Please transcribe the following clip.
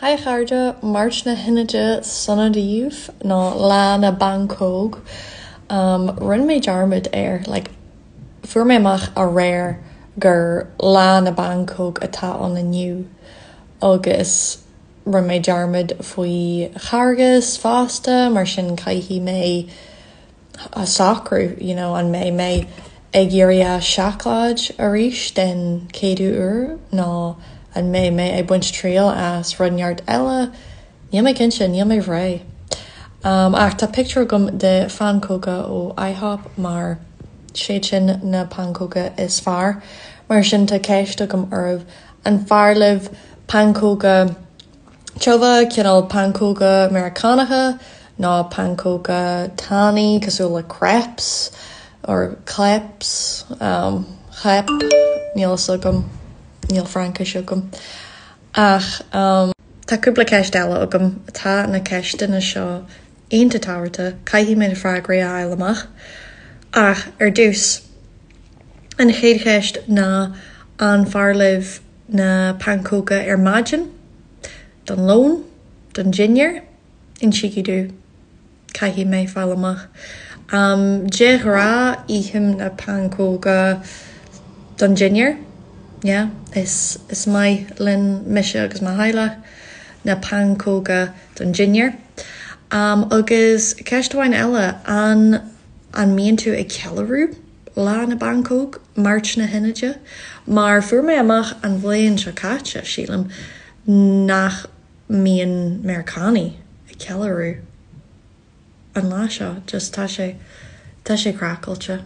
Hi Garda, Máirt na hInide sanna díomh ná lá na Pancake. Run méid dearmid fuair mé amach a réir gur lá na Pancake atá an inniu. Agus run méid dearmid faoi chargas, fásta, mar sin caithfí mé a sacrú, an mé ag iarraidh seacláid arís den céadú uair ná an mé ag buint tríal as runneart eile, níl mé cinse, níl mé bhré. Ach tá picture gom de Pancake ó IHOP mar sé sin na Pancake is fearr, mar sin tá ceiste gom ormh an fearlibh Pancake teova cinál Pancake Americanacha ná Pancake tani cosúla crepes or clepes, chep, níl sugam. Níl Franca siúgam. Ach, tá cúpla ceist eile agam atá na ceiste na seo aonta táhairta, caithfí mé na freagraí a eile amach. Ach, dús, an chéad ceist ná an fearlibh na Pancake maidin, don lón, don ginger, in siigidú, caithfí mé fáil amach. De rá íthim na Pancake don ginger. Yeah, is mai lin mise agus má haile na Pancake don ginger. Agus ceistháin eile an mion tú ag cealarú lá na Pancake, Máirt na hInide, mar fuair mé amach an bhléon seo caite sílam nach mion Americani ag cealarú an lá seo, just tá sé cracailte.